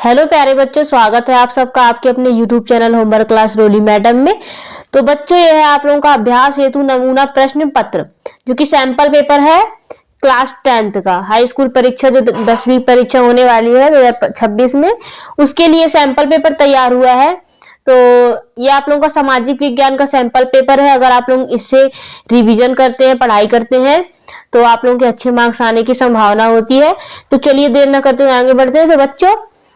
Hello प्यारे बच्चों, स्वागत है आप सबका आपके अपने YouTube चैनल होमवर्क क्लास रोली मैडम में। तो बच्चों, ये है आप लोगों का अभ्यास हेतु नमूना प्रश्न पत्र, जो कि सैंपल पेपर है क्लास 10th का। हाई स्कूल परीक्षा जो 10वीं परीक्षा होने वाली है 2026 में, उसके लिए सैंपल पेपर तैयार हुआ है। तो ये आप लोगों का सामाजिक विज्ञान का सैंपल पेपर है। अगर आप लोग इससे रिवीजन करते हैं, पढ़ाई करते हैं, तो आप लोगों के अच्छे मार्क्स आने की संभावना होती है। तो चलिए देर न करते हुए आगे बढ़ते हैं। तो बच्चों,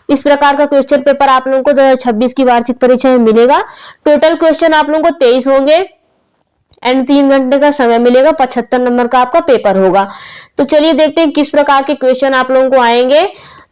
इस प्रकार का क्वेश्चन पेपर आप लोगों को 2026 की वार्षिक परीक्षा में मिलेगा। टोटल क्वेश्चन आप लोगों को 23 होंगे एंड 3 घंटे का समय मिलेगा। 75 नंबर का आपका पेपर होगा। तो चलिए देखते हैं किस प्रकार के क्वेश्चन आप लोगों को आएंगे।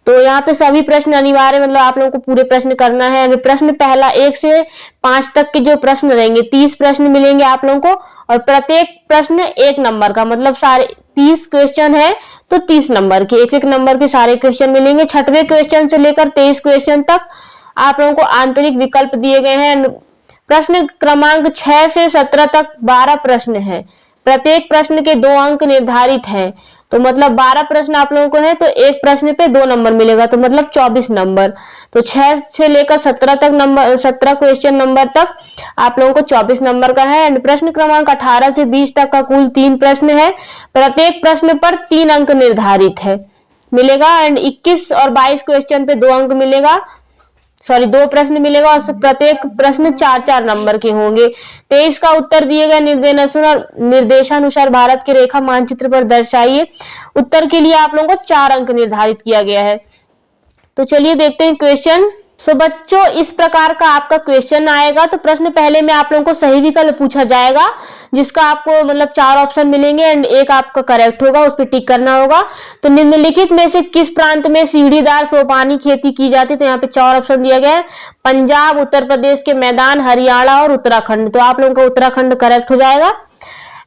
तो यहाँ पे सभी प्रश्न अनिवार्य, मतलब आप लोगों को पूरे प्रश्न करना है। प्रश्न पहला 1 से 5 तक के जो प्रश्न रहेंगे, 30 प्रश्न मिलेंगे आप लोगों को, और प्रत्येक प्रश्न 1 नंबर का, मतलब सारे 30 क्वेश्चन है तो 30 नंबर के, एक नंबर के सारे क्वेश्चन मिलेंगे। 6वें क्वेश्चन से लेकर 23 क्वेश्चन तक आप लोगों को आंतरिक विकल्प दिए गए हैं। प्रश्न क्रमांक 6 से 17 तक 12 प्रश्न है। प्रत्येक प्रश्न के 2 अंक निर्धारित हैं। तो मतलब 12 प्रश्न आप लोगों को है तो एक प्रश्न पे 2 नंबर मिलेगा, तो मतलब 24 नंबर। तो 6 से लेकर 17 तक नंबर, 17 क्वेश्चन नंबर तक आप लोगों को 24 नंबर का है। एंड प्रश्न क्रमांक 18 से 20 तक का कुल 3 प्रश्न है। प्रत्येक प्रश्न पर 3 अंक निर्धारित है मिलेगा। एंड 21 और 22 क्वेश्चन पे 2 अंक मिलेगा, 2 प्रश्न मिलेगा, और प्रत्येक प्रश्न 4-4 नंबर के होंगे। 23 का उत्तर दिए गए निर्देशानुसार भारत के रेखा मानचित्र पर दर्शाइए। उत्तर के लिए आप लोगों को 4 अंक निर्धारित किया गया है। तो चलिए देखते हैं क्वेश्चन। बच्चों, इस प्रकार का आपका क्वेश्चन आएगा। तो प्रश्न पहले में आप लोगों को सही विकल्प पूछा जाएगा, जिसका आपको मतलब 4 ऑप्शन मिलेंगे एंड एक आपका करेक्ट होगा, उस पर टिक करना होगा। तो निम्नलिखित में से किस प्रांत में सीढ़ीदार सोपानी खेती की जाती है? तो यहाँ पे 4 ऑप्शन दिया गया है, पंजाब, उत्तर प्रदेश के मैदान, हरियाणा और उत्तराखंड। तो आप लोगों का उत्तराखंड करेक्ट हो जाएगा।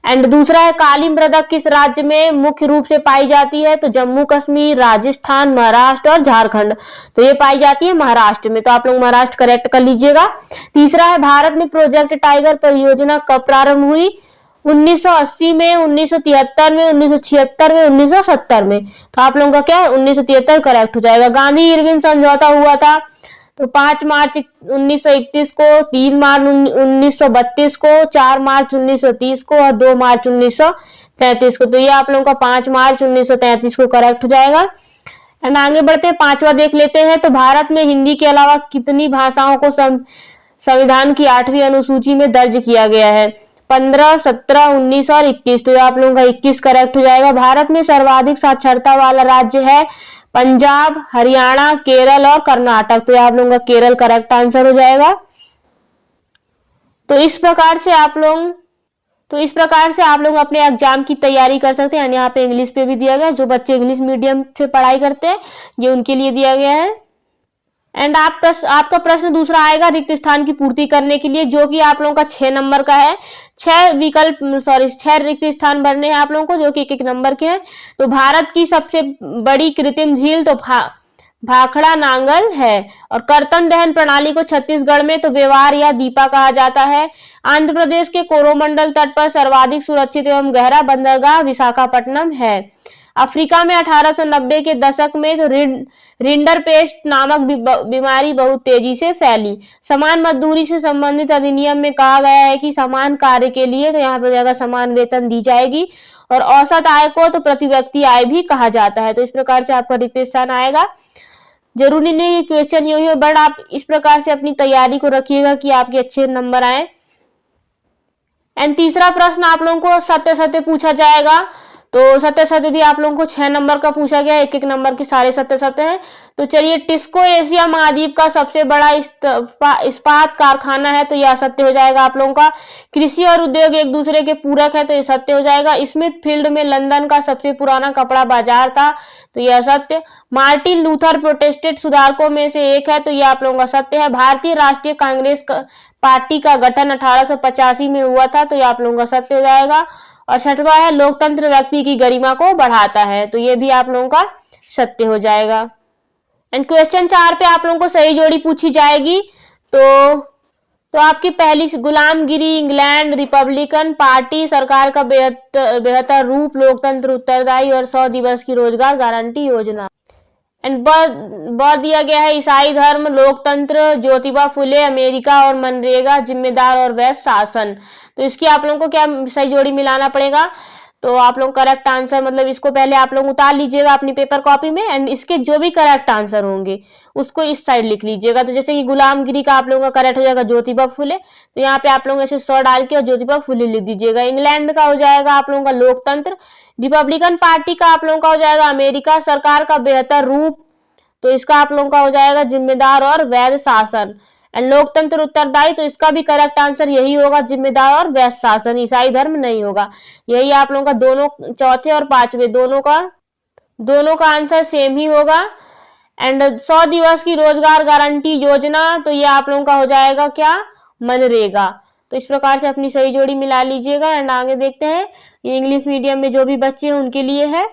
एंड दूसरा है, काली मृदा किस राज्य में मुख्य रूप से पाई जाती है? तो जम्मू कश्मीर, राजस्थान, महाराष्ट्र और झारखंड। तो ये पाई जाती है महाराष्ट्र में, तो आप लोग महाराष्ट्र करेक्ट कर लीजिएगा। तीसरा है, भारत में प्रोजेक्ट टाइगर परियोजना कब प्रारंभ हुई? 1980 में, 1973 में, 1976 में, 1970 में। तो आप लोगों का क्या है, 1973 करेक्ट हो जाएगा। गांधी इरविन समझौता हुआ था तो 5 मार्च 1931 को, 3 मार्च 1932 को, 4 मार्च 1930 को और 2 मार्च 1933 को। तो ये आप लोगों का 5 मार्च 1933 को करेक्ट हो जाएगा। एंड आगे बढ़ते हैं, 5वां देख लेते हैं। तो भारत में हिंदी के अलावा कितनी भाषाओं को संविधान की 8वीं अनुसूची में दर्ज किया गया है? 15, 17, 19 और 21। तो आप लोगों का 21 करेक्ट हो जाएगा। भारत में सर्वाधिक साक्षरता वाला राज्य है पंजाब, हरियाणा, केरल और कर्नाटक। तो आप लोगों का केरल करेक्ट आंसर हो जाएगा। तो इस प्रकार से आप लोग अपने एग्जाम की तैयारी कर सकते हैं। यहाँ पे इंग्लिश पे भी दिया गया है, जो बच्चे इंग्लिश मीडियम से पढ़ाई करते हैं ये उनके लिए दिया गया है। एंड आपका प्रश्न दूसरा आएगा रिक्त स्थान की पूर्ति करने के लिए, जो कि आप लोगों का 6 नंबर का है। 6 रिक्त स्थान भरने हैं आप लोगों को, जो कि एक नंबर के हैं। तो भारत की सबसे बड़ी कृत्रिम झील तो भाखड़ा नांगल है। और कर्तन दहन प्रणाली को छत्तीसगढ़ में तो व्यवहार या दीपा कहा जाता है। आंध्र प्रदेश के कोरोमंडल तट पर सर्वाधिक सुरक्षित एवं गहरा बंदरगाह विशाखापट्टनम है। अफ्रीका में 1890 के दशक में तो रिंडरपेस्ट नामक बीमारी बहुत तेजी से फैली। समान मजदूरी से संबंधित अधिनियम में कहा गया है कि समान कार्य के लिए तो यहाँ पर जगह समान वेतन दी जाएगी। और औसत आय को तो प्रति व्यक्ति आय भी कहा जाता है। तो इस प्रकार से आपका रिक्त स्थान आएगा। जरूरी नहीं क्वेश्चन यही हो, बट आप इस प्रकार से अपनी तैयारी को रखिएगा कि आपके अच्छे नंबर आए। एंड तीसरा प्रश्न आप लोगों को सत्य सत्य पूछा जाएगा। तो सत्य सत्य भी आप लोगों को 6 नंबर का पूछा गया, एक नंबर के सारे सत्य सत्य हैं। तो चलिए, टिस्को एशिया महाद्वीप का सबसे बड़ा इस्पात कारखाना है। तो यह सत्य हो जाएगा आप लोगों का। कृषि और उद्योग एक दूसरे के पूरक है। तो यह सत्य हो जाएगा। स्मिथ फील्ड में लंदन का सबसे पुराना कपड़ा बाजार था। तो यह सत्य। मार्टिन लूथर प्रोटेस्टेंट सुधारकों में से एक है। तो यह आप लोगों का सत्य है। भारतीय राष्ट्रीय कांग्रेस पार्टी का गठन 1885 में हुआ था। तो यह आप लोगों का सत्य हो जाएगा। और 6वां है, लोकतंत्र व्यक्ति की गरिमा को बढ़ाता है। तो ये भी आप लोगों का सत्य हो जाएगा। एंड क्वेश्चन 4 पे आप लोगों को सही जोड़ी पूछी जाएगी। तो आपकी पहली, गुलामगिरी, इंग्लैंड, रिपब्लिकन पार्टी, सरकार का बेहतर रूप, लोकतंत्र उत्तरदायी और 100 दिवस की रोजगार गारंटी योजना। एंड ब दिया गया है ईसाई धर्म, लोकतंत्र, ज्योतिबा फुले, अमेरिका और मनरेगा, जिम्मेदार और वैध शासन। तो इसकी आप लोगों को क्या सही जोड़ी मिलाना पड़ेगा। तो आप लोग करेक्ट आंसर मतलब इसको पहले आप लोग उतार लीजिएगा अपनी पेपर कॉपी में, एंड इसके जो भी करेक्ट आंसर होंगे उसको इस साइड लिख लीजिएगा। तो जैसे कि गुलामगिरी का आप लोगों का करेक्ट हो जाएगा ज्योतिबा फुले, तो यहाँ पे आप लोग ऐसे 100 डाल के और ज्योतिबा फुले लिख दीजिएगा। इंग्लैंड का हो जाएगा आप लोगों का लोकतंत्र, रिपब्लिकन पार्टी का आप लोगों का हो जाएगा अमेरिका सरकार का बेहतर रूप, तो इसका आप लोगों का हो जाएगा जिम्मेदार और वैध शासन। एंड लोकतंत्र उत्तरदायी, तो इसका भी करेक्ट आंसर यही होगा जिम्मेदार और वैध शासन, ईसाई धर्म नहीं होगा। यही आप लोगों का दोनों चौथे और पांचवे दोनों का आंसर सेम ही होगा। एंड 100 दिवस की रोजगार गारंटी योजना, तो ये आप लोगों का हो जाएगा क्या, मनरेगा। तो इस प्रकार से अपनी सही जोड़ी मिला लीजिएगा। एंड आगे देखते हैं, ये इंग्लिश मीडियम में जो भी बच्चे हैं उनके लिए है।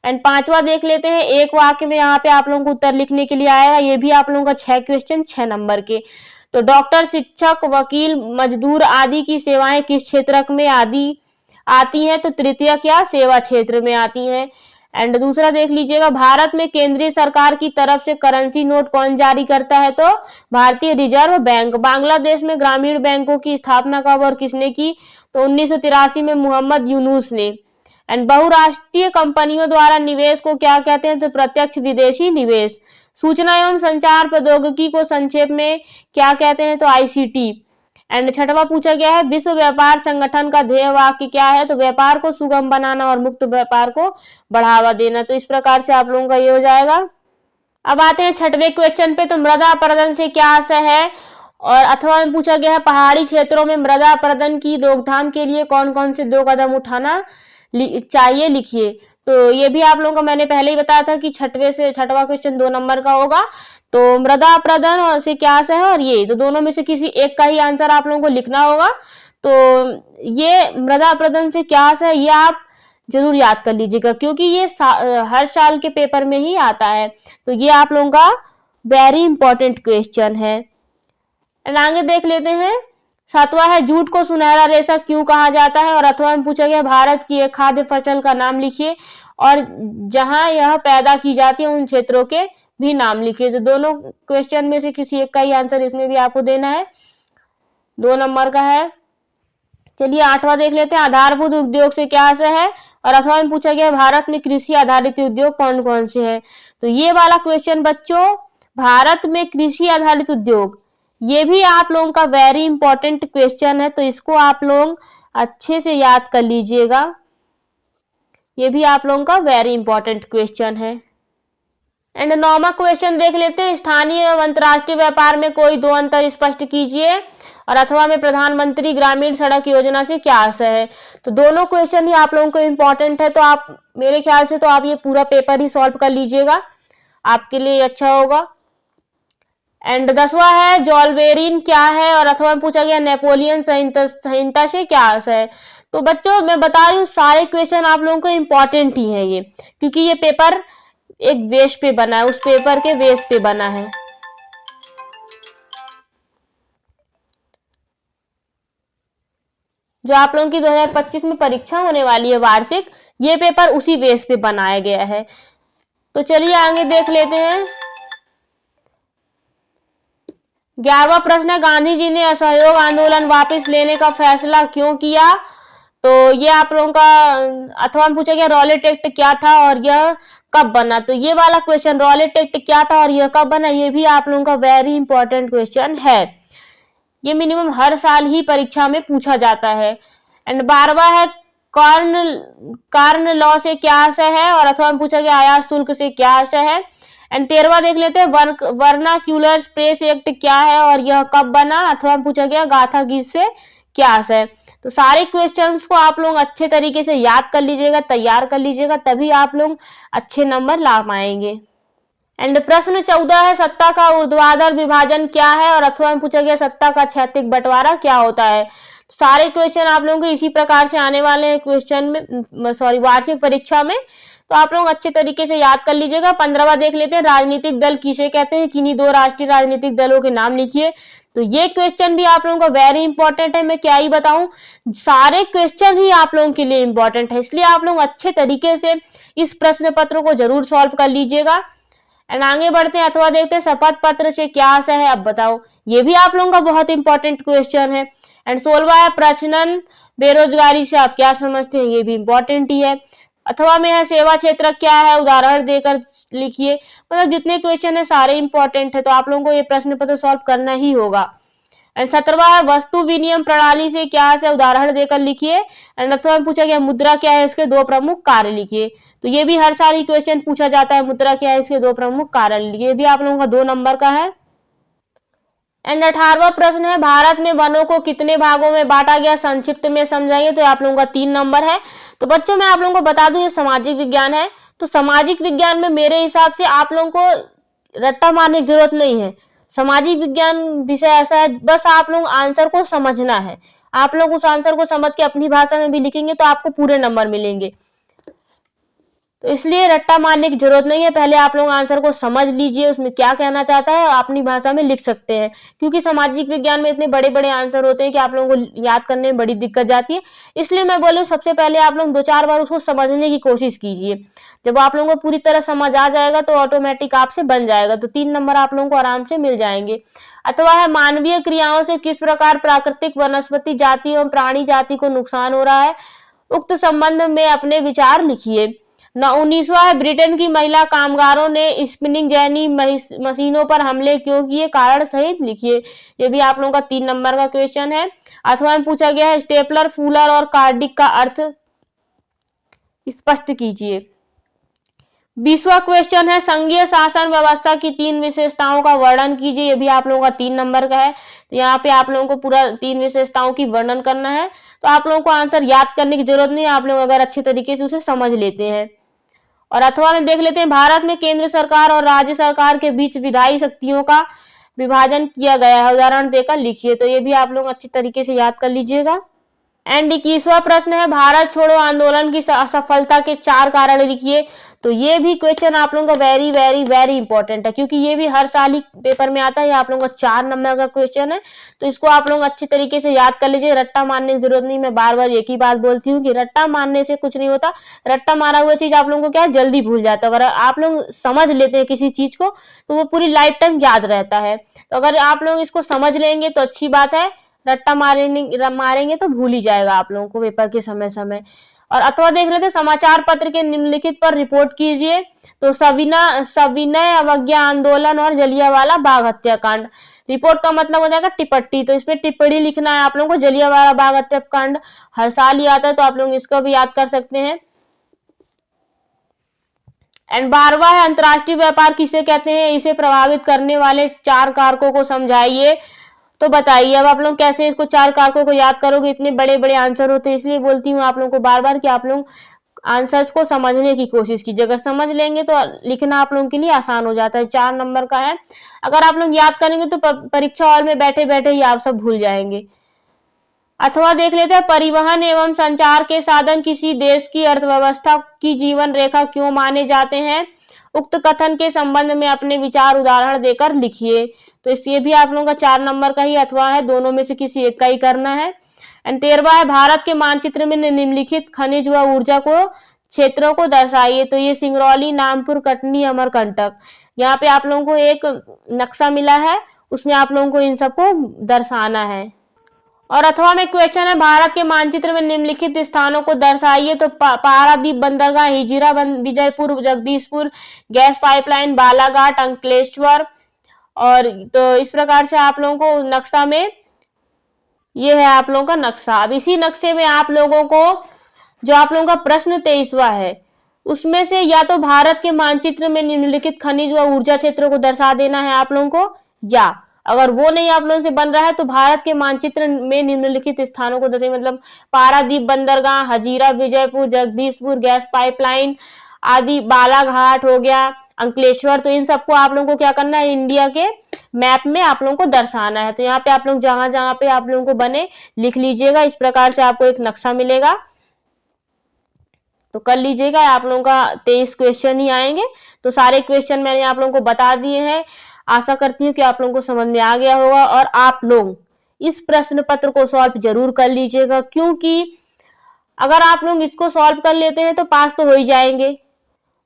एंड पांचवा देख लेते हैं, एक वाक्य में यहाँ पे आप लोगों को उत्तर लिखने के लिए आएगा। ये भी आप लोगों का 6 क्वेश्चन 6 नंबर के। तो डॉक्टर, शिक्षक, वकील, मजदूर आदि की सेवाएं किस क्षेत्र में आती हैं। तो तृतीय क्या, सेवा क्षेत्र में आती हैं। एंड दूसरा देख लीजिएगा, भारत में केंद्रीय सरकार की तरफ से करेंसी नोट कौन जारी करता है। तो भारतीय रिजर्व बैंक। बांग्लादेश में ग्रामीण बैंकों की स्थापना कब और किसने की। तो 1983 में मोहम्मद यूनुस ने। एंड बहुराष्ट्रीय कंपनियों द्वारा निवेश को क्या कहते हैं। तो प्रत्यक्ष विदेशी निवेश। सूचना एवं संचार प्रौद्योगिकी को संक्षेप में क्या कहते हैं। तो आईसीटी। एंड छठवां पूछा गया है, विश्व व्यापार संगठन का ध्येय वाक्य क्या है। तो व्यापार को सुगम बनाना और मुक्त व्यापार को बढ़ावा देना। तो इस प्रकार से आप लोगों का ये हो जाएगा। अब आते हैं छठवें क्वेश्चन पे। तो मृदा अपरदन से क्या आशय है। और अथवा में पूछा गया है, पहाड़ी क्षेत्रों में मृदा अपरदन की रोकथाम के लिए कौन कौन से 2 कदम उठाना चाहिए, लिखिए। तो ये भी आप लोगों को मैंने पहले ही बताया था कि छठवां क्वेश्चन 2 नंबर का होगा। तो मृदा अपरदन और से क्या आशय है, और ये तो दोनों में से किसी एक का ही आंसर आप लोगों को लिखना होगा। तो ये मृदा अपरदन से क्या आशय है, ये आप जरूर याद कर लीजिएगा, क्योंकि ये हर साल के पेपर में ही आता है। तो ये आप लोगों का वेरी इंपॉर्टेंट क्वेश्चन है। आगे देख लेते हैं, 7वां है, जूट को सुनहरा रेशा क्यों कहा जाता है। और अथवा में पूछा गया, भारत की एक खाद्य फसल का नाम लिखिए और जहां यह पैदा की जाती है उन क्षेत्रों के भी नाम लिखिए। तो दोनों क्वेश्चन में से किसी एक का ही आंसर इसमें भी आपको देना है, 2 नंबर का है। चलिए 8वां देख लेते हैं, आधारभूत उद्योग से क्या आशय है। और अथवा में पूछा गया, भारत में कृषि आधारित उद्योग कौन कौन से हैं। तो ये वाला क्वेश्चन बच्चों, भारत में कृषि आधारित उद्योग, ये भी आप लोगों का वेरी इंपॉर्टेंट क्वेश्चन है। तो इसको आप लोग अच्छे से याद कर लीजिएगा, ये भी आप लोगों का वेरी इंपॉर्टेंट क्वेश्चन है। एंड 9वां क्वेश्चन देख लेते हैं, स्थानीय एवं अंतर्राष्ट्रीय व्यापार में कोई 2 अंतर स्पष्ट कीजिए। और अथवा में प्रधानमंत्री ग्रामीण सड़क योजना से क्या आशय है। तो दोनों क्वेश्चन ही आप लोगों को इंपॉर्टेंट है। तो आप मेरे ख्याल से तो आप ये पूरा पेपर ही सॉल्व कर लीजिएगा, आपके लिए अच्छा होगा। एंड 10वां है, जॉलवेरिन क्या है। और अथवा में पूछा गया, नेपोलियन संहिता से क्या आशय है। तो बच्चों मैं बता रही हूँ, सारे क्वेश्चन आप लोगों को इंपॉर्टेंट ही है ये, क्योंकि ये पेपर एक बेस पे बना है, उस पेपर के बेस पे बना है। जो आप लोगों की 2025 में परीक्षा होने वाली है वार्षिक, ये पेपर उसी बेस पे बनाया गया है। तो चलिए आगे देख लेते हैं। 11वां प्रश्न है, गांधी जी ने असहयोग आंदोलन वापस लेने का फैसला क्यों किया। तो ये आप लोगों का अथवा में पूछा गया, रॉलेट एक्ट क्या था और यह कब बना। तो ये वाला क्वेश्चन, रॉलेट एक्ट क्या था और यह कब बना, ये भी आप लोगों का वेरी इंपॉर्टेंट क्वेश्चन है। ये मिनिमम हर साल ही परीक्षा में पूछा जाता है। एंड 12वां है, कार्न लॉ से क्या आशय है। और अथवा में पूछा गया, आयात शुल्क से क्या आशय है। एंड 13वां देख लेते हैं, वर्नाक्यूलर प्रेस एक्ट क्या है और यह कब बना। अथवा में पूछा गया, गाथा गीत से क्या आशय। तो सारे क्वेश्चंस को आप लोग अच्छे तरीके से याद कर लीजिएगा, तैयार कर लीजिएगा, तभी आप लोग अच्छे नंबर ला पाएंगे। एंड प्रश्न 14 है, सत्ता का ऊर्ध्वाधर विभाजन क्या है। और अथवा में पूछा गया, सत्ता का क्षैतिज बंटवारा क्या होता है। तो सारे क्वेश्चन आप लोगों को इसी प्रकार से आने वाले हैं क्वेश्चन में, वार्षिक परीक्षा में। तो आप लोग अच्छे तरीके से याद कर लीजिएगा। 15वां देख लेते हैं, राजनीतिक दल किसे कहते हैं, किन्हीं 2 राष्ट्रीय राजनीतिक दलों के नाम लिखिए। तो ये क्वेश्चन भी आप लोगों का वेरी इंपॉर्टेंट है। मैं क्या ही बताऊं, सारे क्वेश्चन ही आप लोगों के लिए इंपॉर्टेंट है, इसलिए आप लोग अच्छे तरीके से इस प्रश्न पत्र को जरूर सॉल्व कर लीजिएगा। एंड आगे बढ़ते हैं अथवा देखते हैं शपथ पत्र से क्या आशय है, अब बताओ। ये भी आप लोगों का बहुत इंपॉर्टेंट क्वेश्चन है। एंड 16वां है प्रजनन बेरोजगारी से आप क्या समझते हैं, ये भी इंपॉर्टेंट ही है। अथवा में है सेवा क्षेत्र क्या है, उदाहरण देकर लिखिए। मतलब जितने क्वेश्चन है सारे इंपॉर्टेंट है, तो आप लोगों को ये प्रश्न पत्र सॉल्व करना ही होगा। एंड 17वां है वस्तु विनिमय प्रणाली से क्या है, उदाहरण देकर लिखिए। एंड अथवा में पूछा गया मुद्रा क्या है, इसके दो प्रमुख कार्य लिखिए। तो ये भी हर साल ही क्वेश्चन पूछा जाता है, मुद्रा क्या है, इसके दो प्रमुख कार्य लिखिए। ये भी आप लोगों का 2 नंबर का है। एंड 18वां प्रश्न है भारत में वनों को कितने भागों में बांटा गया, संक्षिप्त में समझाइए। तो आप लोगों का 3 नंबर है। तो बच्चों मैं आप लोगों को बता दूं ये सामाजिक विज्ञान है। तो सामाजिक विज्ञान में मेरे हिसाब से आप लोगों को रट्टा मारने की जरूरत नहीं है। सामाजिक विज्ञान विषय ऐसा है, बस आप लोग आंसर को समझना है। आप लोग उस आंसर को समझ के अपनी भाषा में भी लिखेंगे तो आपको पूरे नंबर मिलेंगे। तो इसलिए रट्टा मारने की जरूरत नहीं है, पहले आप लोग आंसर को समझ लीजिए, उसमें क्या कहना चाहता है अपनी भाषा में लिख सकते हैं। क्योंकि सामाजिक विज्ञान में इतने बड़े बड़े आंसर होते हैं कि आप लोगों को याद करने में बड़ी दिक्कत जाती है। इसलिए मैं बोलूँ सबसे पहले आप लोग 2-4 बार उसको समझने की कोशिश कीजिए। जब आप लोगों को पूरी तरह समझ आ जाएगा तो ऑटोमेटिक आपसे बन जाएगा। तो 3 नंबर आप लोगों को आराम से मिल जाएंगे। अथवा है मानवीय क्रियाओं से किस प्रकार प्राकृतिक वनस्पति जाति एवं प्राणी जाति को नुकसान हो रहा है, उक्त संबंध में अपने विचार लिखिए। 19वां है ब्रिटेन की महिला कामगारों ने स्पिनिंग जेनी मशीनों पर हमले क्यों किए, कारण सहित लिखिए। ये भी आप लोगों का 3 नंबर का क्वेश्चन है। अथवा में पूछा गया है स्टेपलर, फूलर और कार्डिक का अर्थ स्पष्ट कीजिए। 20वां क्वेश्चन है संघीय शासन व्यवस्था की 3 विशेषताओं का वर्णन कीजिए। ये भी आप लोगों का 3 नंबर का है। तो यहाँ पे आप लोगों को पूरा 3 विशेषताओं की वर्णन करना है। तो आप लोगों को आंसर याद करने की जरूरत नहीं है, आप लोग अगर अच्छे तरीके से उसे समझ लेते हैं। और अथवा में देख लेते हैं भारत में केंद्र सरकार और राज्य सरकार के बीच विधायी शक्तियों का विभाजन किया गया है, उदाहरण देकर लिखिए। तो ये भी आप लोग अच्छी तरीके से याद कर लीजिएगा। एंड 21वां प्रश्न है भारत छोड़ो आंदोलन की असफलता के 4 कारण लिखिए। तो ये भी क्वेश्चन आप लोगों का वेरी वेरी वेरी इंपॉर्टेंट है, क्योंकि ये भी हर साल ही पेपर में आता है। ये आप लोगों का 4 नंबर का क्वेश्चन है, तो इसको आप लोग अच्छे तरीके से याद कर लीजिए। रट्टा मारने की जरूरत नहीं। मैं बार बार एक ही बात बोलती हूँ कि रट्टा मारने से कुछ नहीं होता। रट्टा मारा हुआ चीज आप लोगों को क्या है, जल्दी भूल जाता है। अगर आप लोग समझ लेते हैं किसी चीज को तो वो पूरी लाइफ टाइम याद रहता है। तो अगर आप लोग इसको समझ लेंगे तो अच्छी बात है, रट्टा मारेंगे तो भूल ही जाएगा आप लोगों को पेपर के समय समय। और अथवा देख लेते हैं समाचार पत्र के निम्नलिखित पर रिपोर्ट कीजिए। तो सविनय अवज्ञा आंदोलन और जलियांवाला बाग हत्याकांड। रिपोर्ट का मतलब हो जाएगा टिप्पणी, तो इसमें टिप्पणी लिखना है आप लोगों को। जलियांवाला बाग हत्याकांड हर साल ही आता है, तो आप लोग इसको भी याद कर सकते हैं। एंड 12वां है अंतरराष्ट्रीय व्यापार किसे कहते हैं, इसे प्रभावित करने वाले 4 कारकों को समझाइए। तो बताइए अब आप लोग कैसे इसको 4 कारकों को याद करोगे, इतने बड़े बड़े आंसर होते हैं। इसलिए बोलती हूँ आप लोगों को बार बार कि आप लोग आंसर्स को समझने की कोशिश कीजिए। अगर समझ लेंगे तो लिखना आप लोगों के लिए आसान हो जाता है। 4 नंबर का है, अगर आप लोग याद करेंगे तो परीक्षा हॉल में बैठे बैठे ही आप सब भूल जाएंगे। अथवा देख लेते हैं परिवहन एवं संचार के साधन किसी देश की अर्थव्यवस्था की जीवन रेखा क्यों माने जाते हैं, उक्त कथन के संबंध में अपने विचार उदाहरण देकर लिखिए। तो इसलिए भी आप लोगों का 4 नंबर का ही अथवा है, दोनों में से किसी एक का ही करना है। एंड 13वां है भारत के मानचित्र में निम्नलिखित खनिज व ऊर्जा को क्षेत्रों को दर्शाइए। तो ये सिंगरौली, नामपुर, कटनी, अमरकंटक। यहाँ पे आप लोगों को एक नक्शा मिला है, उसमें आप लोगों को इन सबको दर्शाना है। और अथवा में क्वेश्चन है भारत के मानचित्र में निम्नलिखित स्थानों को दर्शाइए। तो पारादीप बंदरगाह, हिजीरा, विजयपुर, जगदीशपुर, गैस पाइपलाइन, बालाघाट, अंकलेश्वर। और तो इस प्रकार से आप लोगों को नक्शा में ये है आप लोगों का नक्शा। अब इसी नक्शे में आप लोगों को जो आप लोगों का प्रश्न 23वां है उसमें से या तो भारत के मानचित्र में निम्नलिखित खनिज व ऊर्जा क्षेत्रों को दर्शा देना है आप लोगों को, या अगर वो नहीं आप लोगों से बन रहा है तो भारत के मानचित्र में निम्नलिखित स्थानों को दर्शाइए। मतलब पारादीप बंदरगाह, हजीरा, विजयपुर, जगदीशपुर, गैस पाइपलाइन आदि, बालाघाट हो गया, अंकलेश्वर। तो इन सबको आप लोगों को क्या करना है, इंडिया के मैप में आप लोगों को दर्शाना है। तो यहाँ पे आप लोग जहां जहां पे आप लोगों को बने लिख लीजिएगा। इस प्रकार से आपको एक नक्शा मिलेगा, तो कर लीजिएगा। आप लोगों का 23 क्वेश्चन ही आएंगे। तो सारे क्वेश्चन मैंने आप लोगों को बता दिए हैं। आशा करती हूँ कि आप लोगों को समझ में आ गया होगा और आप लोग इस प्रश्न पत्र को सॉल्व जरूर कर लीजिएगा, क्योंकि अगर आप लोग इसको सॉल्व कर लेते हैं तो पास तो हो ही जाएंगे।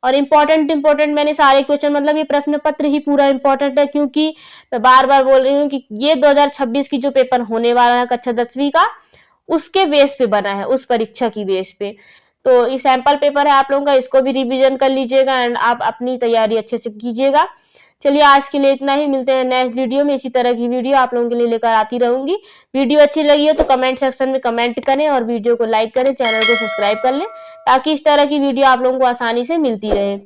और इम्पोर्टेंट मैंने सारे क्वेश्चन, मतलब ये प्रश्न पत्र ही पूरा इम्पोर्टेंट है, क्योंकि मैं बार बार बोल रही हूँ कि ये 2026 की जो पेपर होने वाला है कक्षा 10वीं का, उसके बेस पे बना है, उस परीक्षा की बेस पे। तो ये सैंपल पेपर है आप लोगों का, इसको भी रिवीजन कर लीजिएगा एंड आप अपनी तैयारी अच्छे से कीजिएगा। चलिए आज के लिए इतना ही, मिलते हैं नेक्स्ट वीडियो में। इसी तरह की वीडियो आप लोगों के लिए लेकर आती रहूंगी। वीडियो अच्छी लगी हो तो कमेंट सेक्शन में कमेंट करें और वीडियो को लाइक करें, चैनल को सब्सक्राइब कर लें, ताकि इस तरह की वीडियो आप लोगों को आसानी से मिलती रहे।